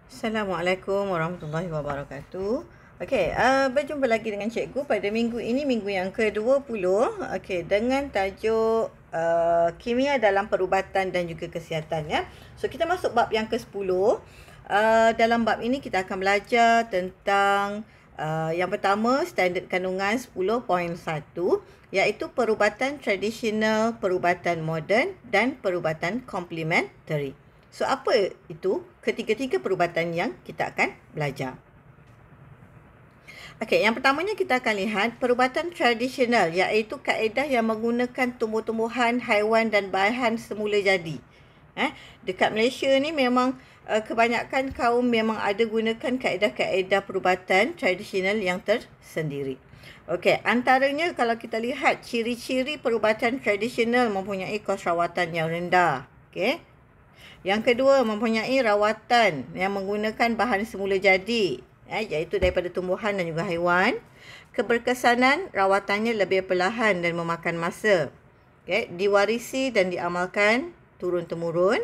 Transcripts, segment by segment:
Assalamualaikum warahmatullahi wabarakatuh. Okey, berjumpa lagi dengan cikgu pada minggu ini, minggu yang ke-20. Okey, dengan tajuk kimia dalam perubatan dan juga kesihatan ya. So kita masuk bab yang ke-10. Dalam bab ini kita akan belajar tentang yang pertama, standard kandungan 10.1, iaitu perubatan tradisional, perubatan moden dan perubatan komplementari. So, apa itu ketiga-tiga perubatan yang kita akan belajar? Okey, yang pertamanya kita akan lihat perubatan tradisional, iaitu kaedah yang menggunakan tumbuh-tumbuhan, haiwan dan bahan semula jadi. Dekat Malaysia ni memang kebanyakan kaum memang ada gunakan kaedah-kaedah perubatan tradisional yang tersendiri. Okey, antaranya kalau kita lihat ciri-ciri perubatan tradisional mempunyai kos rawatan yang rendah. Okey. Yang kedua, mempunyai rawatan yang menggunakan bahan semula jadi, iaitu daripada tumbuhan dan juga haiwan. Keberkesanan rawatannya lebih perlahan dan memakan masa. Diwarisi dan diamalkan turun-temurun,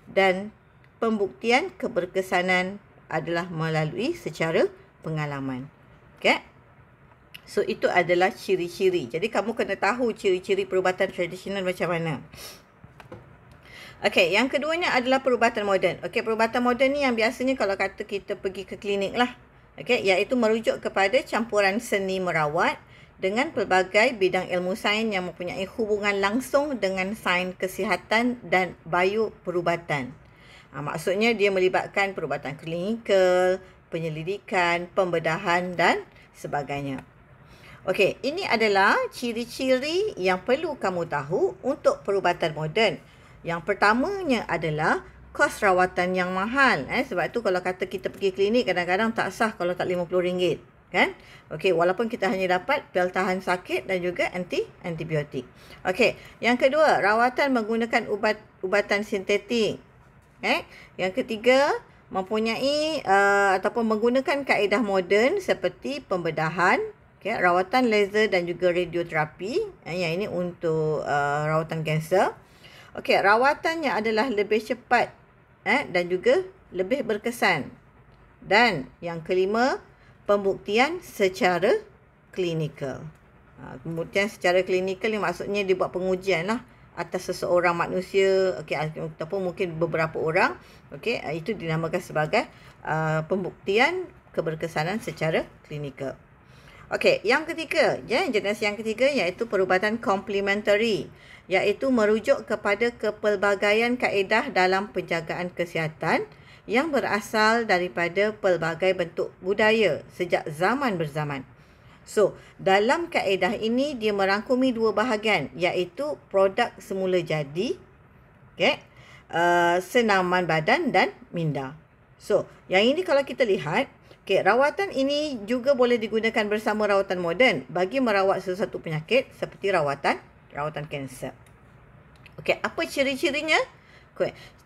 dan pembuktian keberkesanan adalah melalui secara pengalaman. So, itu adalah ciri-ciri. Jadi, kamu kena tahu ciri-ciri perubatan tradisional macam mana. Okey, yang keduanya adalah perubatan moden. Okey, perubatan moden ni yang biasanya kalau kata kita pergi ke klinik lah. Okey, iaitu merujuk kepada campuran seni merawat dengan pelbagai bidang ilmu sains yang mempunyai hubungan langsung dengan sains kesihatan dan bioperubatan. Maksudnya dia melibatkan perubatan klinikal, penyelidikan, pembedahan dan sebagainya. Okey, ini adalah ciri-ciri yang perlu kamu tahu untuk perubatan moden. Yang pertamanya adalah kos rawatan yang mahal. Sebab tu kalau kata kita pergi klinik kadang-kadang tak sah kalau tak RM50. Kan? Okey, walaupun kita hanya dapat pil tahan sakit dan juga antibiotik. Okey, yang kedua, rawatan menggunakan ubatan sintetik. Yang ketiga, mempunyai ataupun menggunakan kaedah moden seperti pembedahan, rawatan laser dan juga radioterapi. Yang ini untuk rawatan kanser. Okey, rawatannya adalah lebih cepat dan juga lebih berkesan. Dan yang kelima, pembuktian secara klinikal. Pembuktian secara klinikal ni maksudnya dia buat pengujian lah atas seseorang manusia, ataupun mungkin beberapa orang. Okey, itu dinamakan sebagai pembuktian keberkesanan secara klinikal. Okey, yang ketiga, jenis yang ketiga iaitu perubatan komplementari, iaitu merujuk kepada kepelbagaian kaedah dalam penjagaan kesihatan yang berasal daripada pelbagai bentuk budaya sejak zaman berzaman. So, dalam kaedah ini dia merangkumi dua bahagian, iaitu produk semula jadi, senaman badan dan minda. So, yang ini kalau kita lihat, rawatan ini juga boleh digunakan bersama rawatan moden bagi merawat sesuatu penyakit seperti rawatan kanser. Okey, apa ciri-cirinya?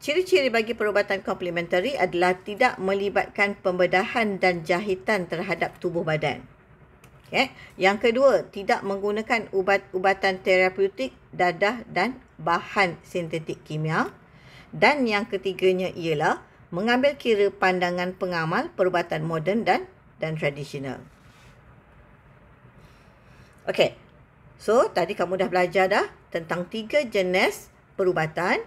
Ciri-ciri bagi perubatan komplementari adalah tidak melibatkan pembedahan dan jahitan terhadap tubuh badan. Yang kedua, tidak menggunakan ubat-ubatan terapeutik, dadah dan bahan sintetik kimia. Dan yang ketiganya ialah mengambil kira pandangan pengamal perubatan moden dan tradisional. Okey. So, tadi kamu dah belajar dah tentang 3 jenis perubatan.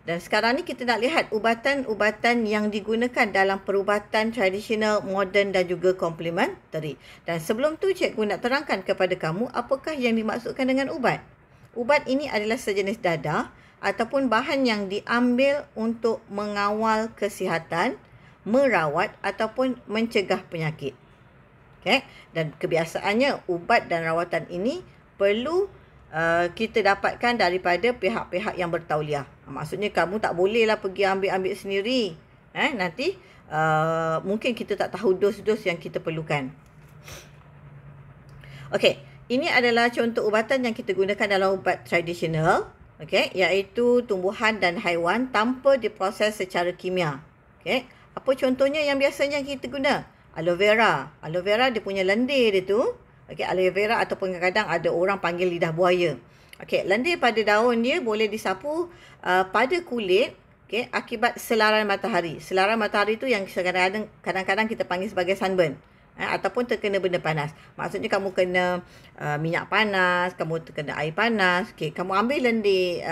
Dan sekarang ni kita nak lihat ubatan-ubatan yang digunakan dalam perubatan tradisional, moden dan juga komplementari. Dan sebelum tu cikgu nak terangkan kepada kamu apakah yang dimaksudkan dengan ubat. Ubat ini adalah sejenis dadah ataupun bahan yang diambil untuk mengawal kesihatan, merawat ataupun mencegah penyakit. Dan kebiasaannya ubat dan rawatan ini perlu kita dapatkan daripada pihak-pihak yang bertauliah. Maksudnya kamu tak bolehlah pergi ambil sendiri. Nanti mungkin kita tak tahu dos-dos yang kita perlukan. Okey, ini adalah contoh ubatan yang kita gunakan dalam ubat tradisional. Iaitu tumbuhan dan haiwan tanpa diproses secara kimia. Apa contohnya yang biasanya kita guna? Aloe vera. Aloe vera dia punya lendir dia tu. Aloe vera ataupun kadang-kadang ada orang panggil lidah buaya. Lendir pada daun dia boleh disapu pada kulit okey, akibat selaran matahari. Selaran matahari tu yang kadang-kadang kita panggil sebagai sunburn. Ataupun terkena benda panas. Maksudnya kamu kena minyak panas, kamu terkena air panas. Okay, kamu ambil lendir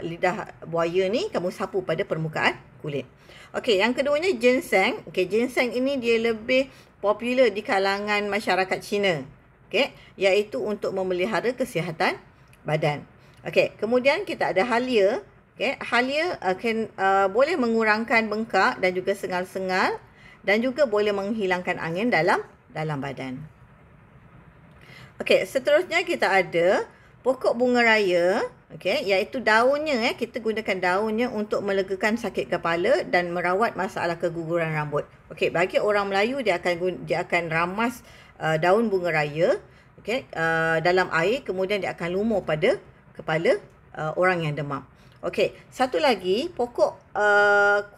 lidah buaya ni, kamu sapu pada permukaan kulit. Okey, yang keduanya ginseng. Okey, ginseng ini dia lebih popular di kalangan masyarakat Cina. Okey, iaitu untuk memelihara kesihatan badan. Okey, kemudian kita ada halia. Okey, halia akan boleh mengurangkan bengkak dan juga sengal-sengal. Dan juga boleh menghilangkan angin dalam badan. Okey, seterusnya kita ada pokok bunga raya, okey, iaitu daunnya kita gunakan daunnya untuk melegakan sakit kepala dan merawat masalah keguguran rambut. Okey, bagi orang Melayu dia akan ramas daun bunga raya, okey, dalam air, kemudian dia akan lumur pada kepala orang yang demam. Okey, satu lagi pokok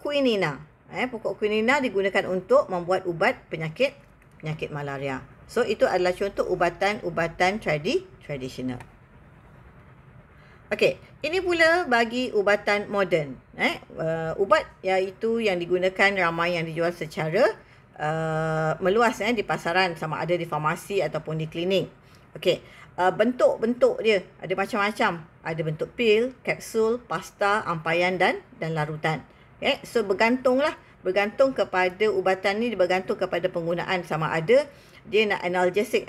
quinina. Pokok quinina digunakan untuk membuat ubat penyakit malaria. So, itu adalah contoh ubatan-ubatan tradisional. Okey, ini pula bagi ubatan moden. Ubat iaitu yang digunakan ramai yang dijual secara meluas di pasaran, sama ada di farmasi ataupun di klinik. Okey, bentuk-bentuk dia ada macam-macam. Ada bentuk pil, kapsul, pasta, ampaian dan larutan. Okay, so bergantung kepada ubatan ni, bergantung kepada penggunaan, sama ada dia nak analgesik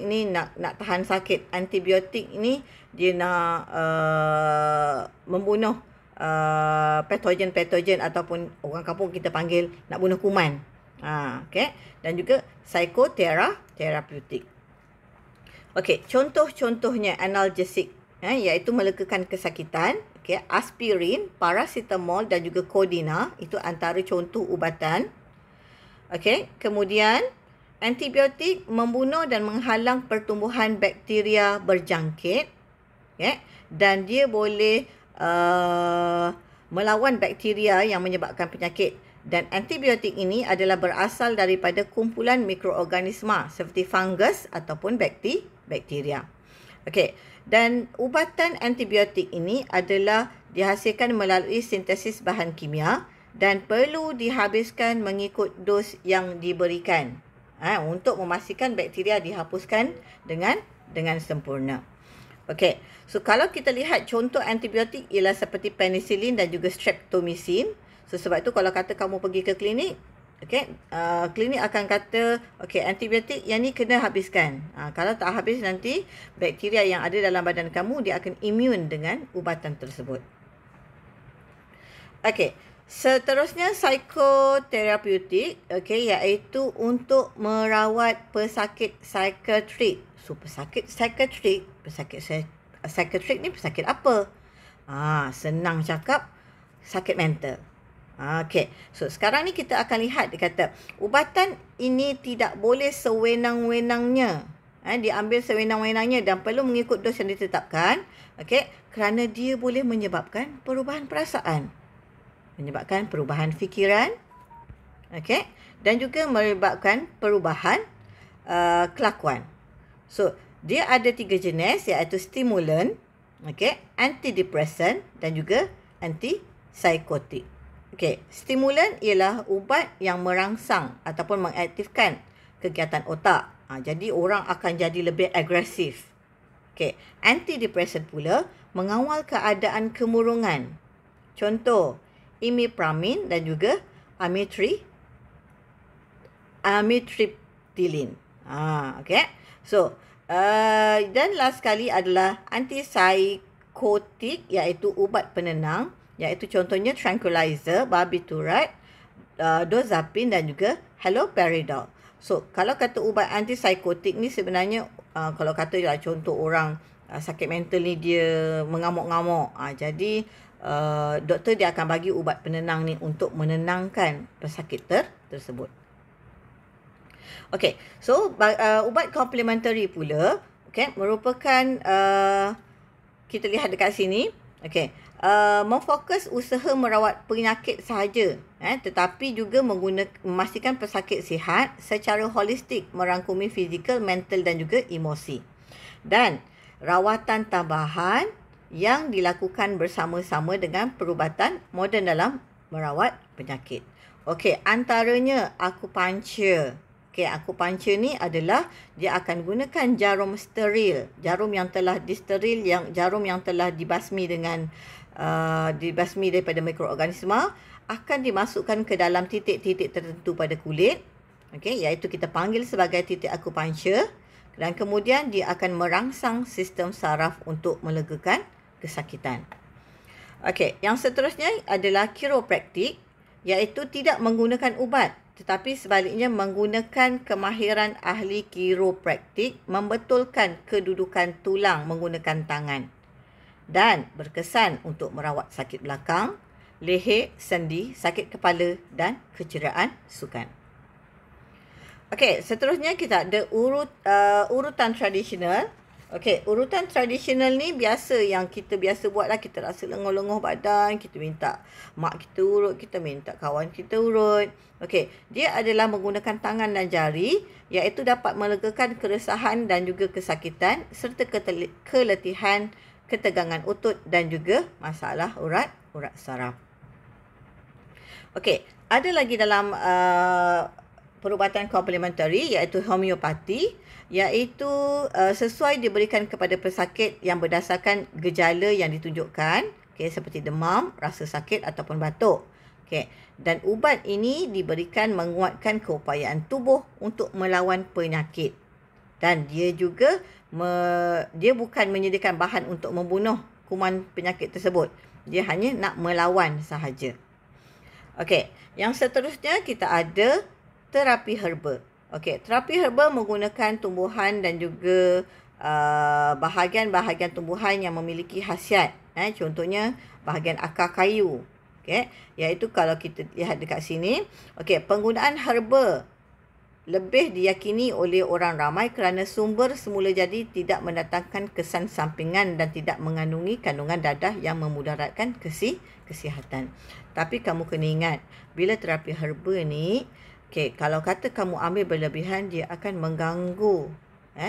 ni nak tahan sakit, antibiotik ni dia nak membunuh patogen ataupun orang kampung kita panggil nak bunuh kuman. Okay, dan juga psikoterapeutik. Okey, contoh-contohnya analgesik iaitu melegakan kesakitan. Okay, aspirin, paracetamol dan juga kodina itu antara contoh ubatan. Okey, kemudian antibiotik membunuh dan menghalang pertumbuhan bakteria berjangkit. Okay, dan dia boleh melawan bakteria yang menyebabkan penyakit. Dan antibiotik ini adalah berasal daripada kumpulan mikroorganisma seperti fungus ataupun bakteria. Okey, dan ubatan antibiotik ini adalah dihasilkan melalui sintesis bahan kimia dan perlu dihabiskan mengikut dos yang diberikan untuk memastikan bakteria dihapuskan dengan sempurna. Okey, so kalau kita lihat contoh antibiotik ialah seperti penicillin dan juga streptomycin. So sebab itu kalau kata kamu pergi ke klinik, okey, klinik akan kata, okey, antibiotik yang ni kena habiskan. Kalau tak habis nanti bakteria yang ada dalam badan kamu dia akan imun dengan ubatan tersebut. Okey, seterusnya psikoterapeutik, okey, iaitu untuk merawat pesakit psikiatrik. So pesakit psikiatrik ni pesakit apa? Senang cakap, sakit mental. Okey, so sekarang ni kita akan lihat, dia kata ubatan ini tidak boleh sewenang-wenangnya. Diambil sewenang-wenangnya dan perlu mengikut dos yang ditetapkan. Okey, kerana dia boleh menyebabkan perubahan perasaan, menyebabkan perubahan fikiran, okey, dan juga menyebabkan perubahan kelakuan. So, dia ada 3 jenis iaitu stimulan, okey, antidepresan dan juga antipsikotik. Okey, stimulan ialah ubat yang merangsang ataupun mengaktifkan kegiatan otak. Jadi orang akan jadi lebih agresif. Okey, antidepresan pula mengawal keadaan kemurungan. Contoh, imipramine dan juga amitriptyline. Okey. So, dan last sekali adalah antipsikotik iaitu ubat penenang, iaitu contohnya tranquilizer, barbiturat, dozapin dan juga haloperidol. So, kalau kata ubat antipsikotik ni sebenarnya kalau kata contoh orang sakit mental ni dia mengamuk-ngamuk. Jadi doktor dia akan bagi ubat penenang ni untuk menenangkan pesakit tersebut. Okey, so ubat komplementari pula, okey, merupakan kita lihat dekat sini, okey, memfokus usaha merawat penyakit sahaja, tetapi juga memastikan pesakit sihat secara holistik, merangkumi fizikal, mental dan juga emosi. Dan rawatan tambahan yang dilakukan bersama-sama dengan perubatan moden dalam merawat penyakit. Okey, antaranya akupuncture. Okey, akupuncture ni adalah dia akan gunakan jarum steril, jarum yang telah disteril, jarum yang telah dibasmi dengan dibasmi daripada mikroorganisma, akan dimasukkan ke dalam titik-titik tertentu pada kulit. Okey, iaitu kita panggil sebagai titik akupuncture, dan kemudian dia akan merangsang sistem saraf untuk melegakan kesakitan. Okey, yang seterusnya adalah chiropractic, iaitu tidak menggunakan ubat, tetapi sebaliknya menggunakan kemahiran ahli chiropractic membetulkan kedudukan tulang menggunakan tangan dan berkesan untuk merawat sakit belakang, leher, sendi, sakit kepala dan kecederaan sukan. Okey, seterusnya kita ada urutan tradisional. Okey, urutan tradisional ni yang kita biasa buat lah. Kita rasa lenguh-lenguh badan, kita minta mak kita urut, kita minta kawan kita urut. Okey, dia adalah menggunakan tangan dan jari, iaitu dapat melegakan keresahan dan juga kesakitan serta keletihan, ketegangan otot dan juga masalah urat saraf. Okey, ada lagi dalam perubatan komplementari iaitu homeopati, iaitu sesuai diberikan kepada pesakit yang berdasarkan gejala yang ditunjukkan, seperti demam, rasa sakit ataupun batuk. Dan ubat ini diberikan menguatkan keupayaan tubuh untuk melawan penyakit. Dan dia juga dia bukan menyediakan bahan untuk membunuh kuman penyakit tersebut. Dia hanya nak melawan sahaja. Okey, yang seterusnya kita ada terapi herba. Okey, terapi herba menggunakan tumbuhan dan juga bahagian-bahagian tumbuhan yang memiliki khasiat. Contohnya bahagian akar kayu. Okey, iaitu kalau kita lihat dekat sini, okey, penggunaan herba lebih diyakini oleh orang ramai kerana sumber semula jadi tidak mendatangkan kesan sampingan dan tidak mengandungi kandungan dadah yang memudaratkan kesihatan. Tapi kamu kena ingat, bila terapi herba ni, kalau kata kamu ambil berlebihan, dia akan mengganggu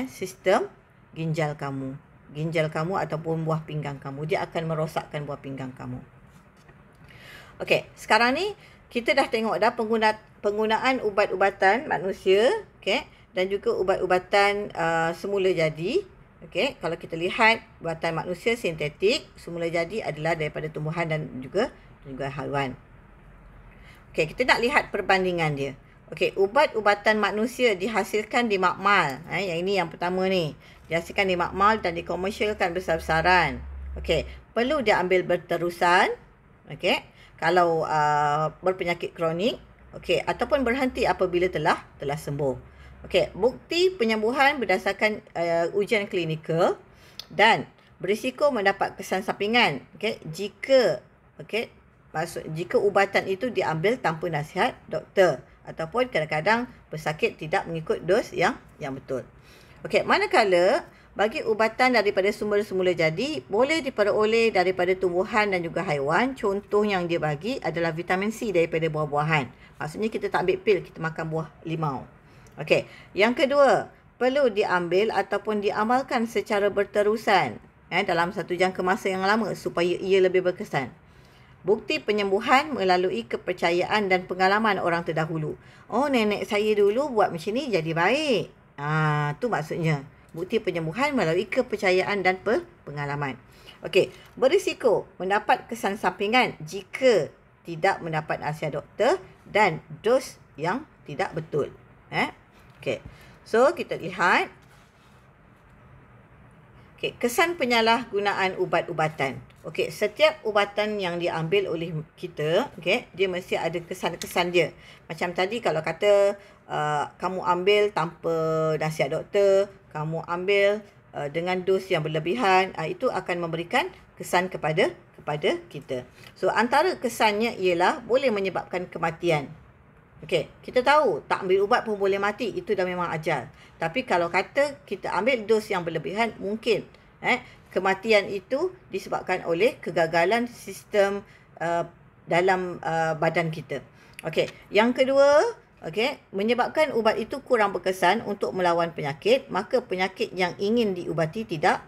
sistem ginjal kamu ataupun buah pinggang kamu. Dia akan merosakkan buah pinggang kamu. Okey, sekarang ni kita dah tengok dah penggunaan ubat-ubatan manusia, dan juga ubat-ubatan semula jadi. Kalau kita lihat ubatan manusia sintetik, semula jadi adalah daripada tumbuhan dan juga haiwan. Kita nak lihat perbandingan dia. Ubat-ubatan manusia dihasilkan di makmal. Yang ini yang pertama ni. Dihasilkan di makmal dan dikomersialkan besar-besaran. Perlu diambil berterusan. Kalau berpenyakit kronik. Ataupun berhenti apabila telah sembuh. Bukti penyembuhan berdasarkan ujian klinikal dan berisiko mendapat kesan sampingan. Jika ubatan itu diambil tanpa nasihat doktor ataupun kadang-kadang pesakit tidak mengikut dos yang betul. Manakala bagi ubatan daripada sumber semula jadi boleh diperoleh daripada tumbuhan dan juga haiwan. Contoh yang dia bagi adalah vitamin C daripada buah-buahan. Maksudnya kita tak ambil pil, kita makan buah limau. Yang kedua, perlu diambil ataupun diamalkan secara berterusan dalam satu jangka masa yang lama supaya ia lebih berkesan. Bukti penyembuhan melalui kepercayaan dan pengalaman orang terdahulu. Oh, nenek saya dulu buat macam ni jadi baik. Tu maksudnya. Bukti penyembuhan melalui kepercayaan dan pengalaman. Berisiko mendapat kesan sampingan jika tidak mendapat nasihat doktor dan dos yang tidak betul. So, kita lihat. Kesan penyalahgunaan ubat-ubatan. Setiap ubatan yang diambil oleh kita, dia mesti ada kesan-kesan dia. Macam tadi kalau kata kamu ambil tanpa nasihat doktor, kamu ambil dengan dos yang berlebihan, itu akan memberikan kesan kepada kita. So, antara kesannya ialah boleh menyebabkan kematian. Kita tahu tak ambil ubat pun boleh mati, itu dah memang ajal. Tapi kalau kata kita ambil dos yang berlebihan, mungkin kematian itu disebabkan oleh kegagalan sistem dalam badan kita. Yang kedua, menyebabkan ubat itu kurang berkesan untuk melawan penyakit, maka penyakit yang ingin diubati tidak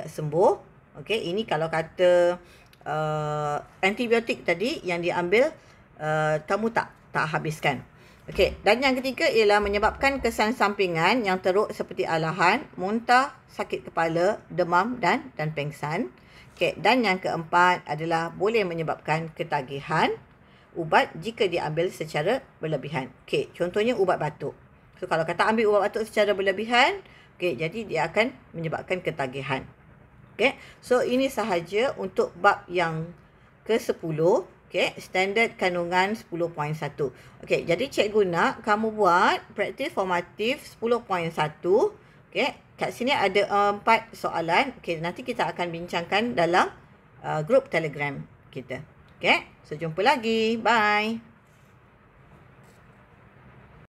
sembuh. Okey, ini kalau kata antibiotik tadi yang diambil kamu tak habiskan. Okey, dan yang ketiga ialah menyebabkan kesan sampingan yang teruk seperti alahan, muntah, sakit kepala, demam dan pengsan. Okey, dan yang keempat adalah boleh menyebabkan ketagihan ubat jika diambil secara berlebihan. Okey, contohnya ubat batuk. So kalau kata ambil ubat batuk secara berlebihan, okey, jadi dia akan menyebabkan ketagihan. Okey, so ini sahaja untuk bab yang ke-10. Okey, standard kandungan 10.1. Okey, jadi cikgu nak kamu buat praktis formatif 10.1. Okey, kat sini ada 4 soalan. Okey, nanti kita akan bincangkan dalam grup Telegram kita. Okey, so jumpa lagi. Bye.